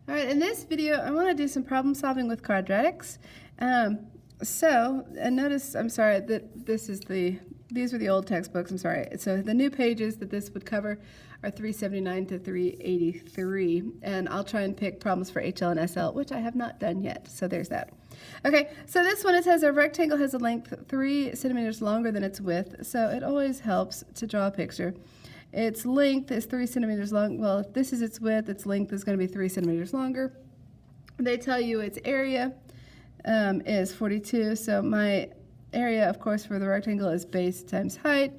All right, in this video, I want to do some problem solving with quadratics. And notice, I'm sorry, that these were the old textbooks, I'm sorry. So the new pages that this would cover are 379 to 383, and I'll try and pick problems for HL and SL, which I have not done yet, so there's that. Okay, so this one, it says a rectangle has a length 3 centimeters longer than its width, so it always helps to draw a picture. Its length is 3 centimeters long. Well, if this is its width, its length is going to be 3 centimeters longer. They tell you its area is 42. So my area, of course, for the rectangle is base times height.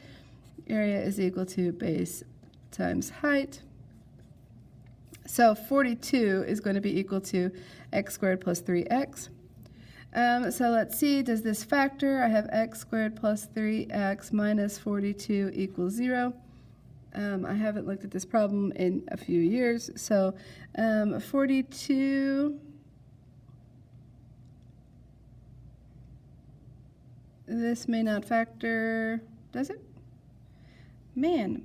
Area is equal to base times height. So 42 is going to be equal to x squared plus 3x. So let's see, does this factor? I have x squared plus 3x minus 42 equals 0. I haven't looked at this problem in a few years, so 42, this may not factor, does it? Man,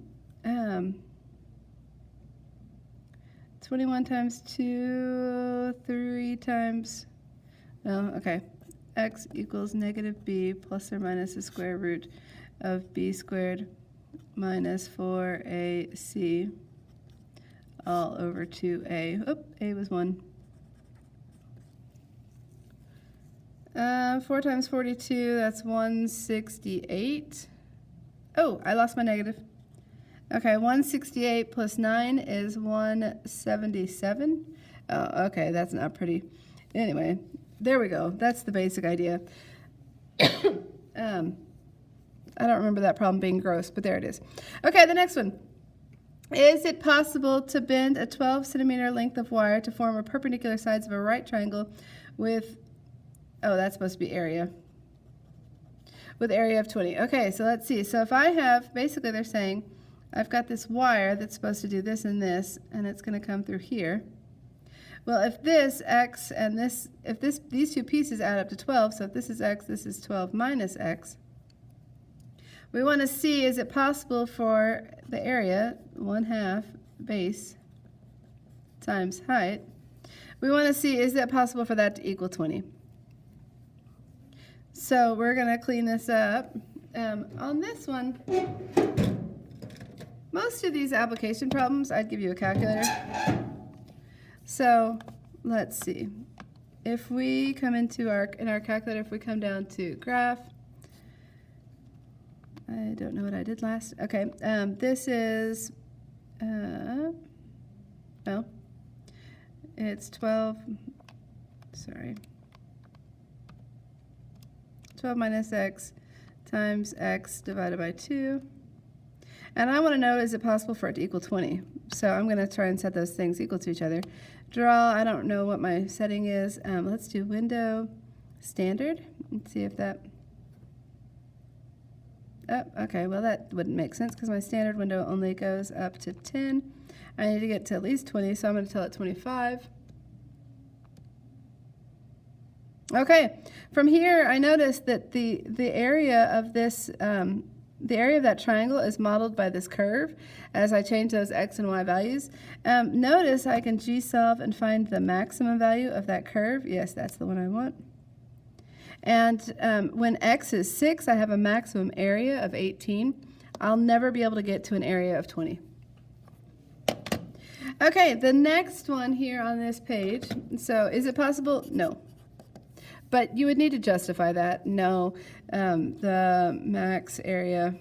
21 times 2, 3 times, oh, okay, x equals negative b plus or minus the square root of b squared minus 4ac all over 2a. Oop, a was 1. 4 times 42, that's 168. Oh, I lost my negative. Okay, 168 plus 9 is 177. Oh, okay, that's not pretty. Anyway, there we go. That's the basic idea. I don't remember that problem being gross, but there it is. Okay, the next one. Is it possible to bend a 12 centimeter length of wire to form a perpendicular sides of a right triangle with, oh, that's supposed to be area, with area of 20. Okay, so let's see. So if I have, basically they're saying, I've got this wire that's supposed to do this, and it's going to come through here. Well, if this x and this, these two pieces add up to 12, so if this is x, this is 12 minus x. We want to see, is it possible for the area, 1/2 base times height, we want to see, is it possible for that to equal 20? So we're going to clean this up. On this one, most of these application problems, I'd give you a calculator. So let's see. If we come into in our calculator, if we come down to graph, I don't know what I did last. Okay, this is, no, it's 12, sorry, 12 minus x times x divided by 2. And I want to know, is it possible for it to equal 20? So I'm going to try and set those things equal to each other. Draw, I don't know what my setting is. Let's do window standard and see if that, oh, okay, well that wouldn't make sense because my standard window only goes up to 10. I need to get to at least 20, so I'm going to tell it 25. Okay, from here I noticed that the area of this, the area of that triangle is modeled by this curve as I change those x and y values. Notice I can G-solve and find the maximum value of that curve. Yes, that's the one I want. And when x is 6, I have a maximum area of 18. I'll never be able to get to an area of 20. Okay, the next one here on this page. So is it possible? No. But you would need to justify that. No, the max area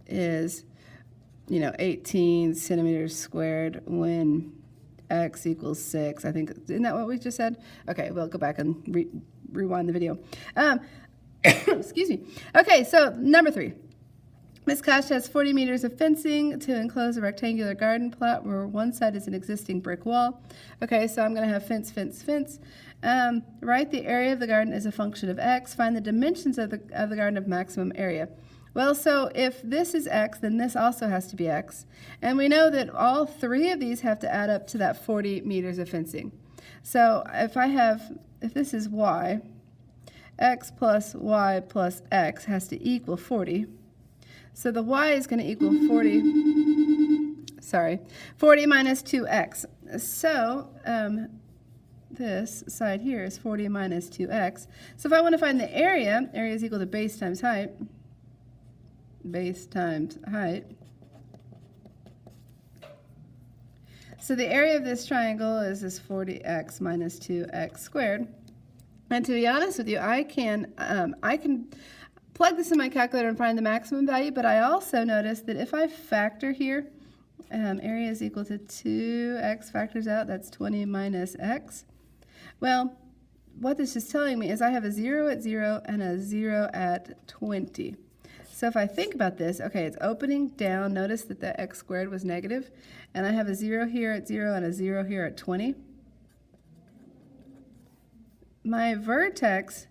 is, 18 centimeters squared when x equals 6. I think, isn't that what we just said? Okay, we'll go back and rewind the video. Excuse me. Okay, so number 3. Ms. Kosh has 40 meters of fencing to enclose a rectangular garden plot where one side is an existing brick wall. Okay, so I'm going to have fence, fence, fence. Write the area of the garden as a function of x. Find the dimensions of the garden of maximum area. Well, so if this is x, then this also has to be x. And we know that all 3 of these have to add up to that 40 meters of fencing. So if this is y, x plus y plus x has to equal 40. So the y is going to equal 40. sorry, 40 minus 2x. So this side here is 40 minus 2x. So if I want to find the area is equal to base times height. Base times height. So the area of this triangle is this 40x minus 2x squared. And to be honest with you, I can plug this in my calculator and find the maximum value, but I also noticed that if I factor here, area is equal to 2x factors out, that's 20 minus x. Well, what this is telling me is I have a 0 at 0 and a 0 at 20. So if I think about this, okay, it's opening down. Notice that the x squared was negative, and I have a 0 here at 0 and a 0 here at 20. My vertex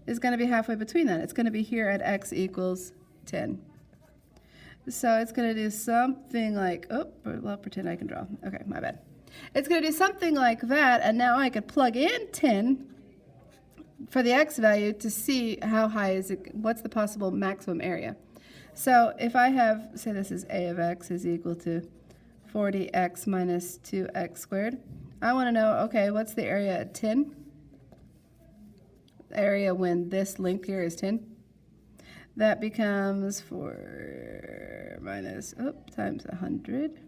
is going to be halfway between that. It's going to be here at x equals 10. So it's going to do something like, oh, well, pretend I can draw. Okay, my bad. It's going to do something like that, and now I could plug in 10 for the x value to see how high is it, what's the possible maximum area. So if I have, say this is a of x is equal to 40x minus 2x squared, I want to know, okay, what's the area at 10? Area when this length here is 10. That becomes 4 minus, times 100.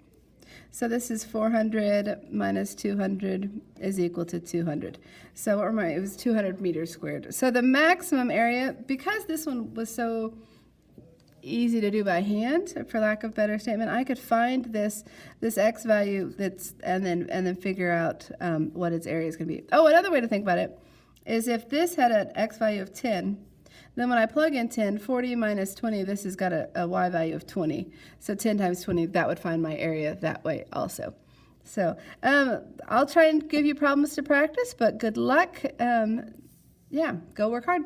So this is 400 minus 200 is equal to 200. So what remember, it was 200 meters squared. So the maximum area, because this one was so easy to do by hand, for lack of a better statement, I could find this x value and then figure out what its area is going to be. Oh, another way to think about it is if this had an x value of 10, then when I plug in 10, 40 minus 20, this has got a y value of 20. So 10 times 20, that would find my area that way also. So I'll try and give you problems to practice, but good luck. Yeah, go work hard.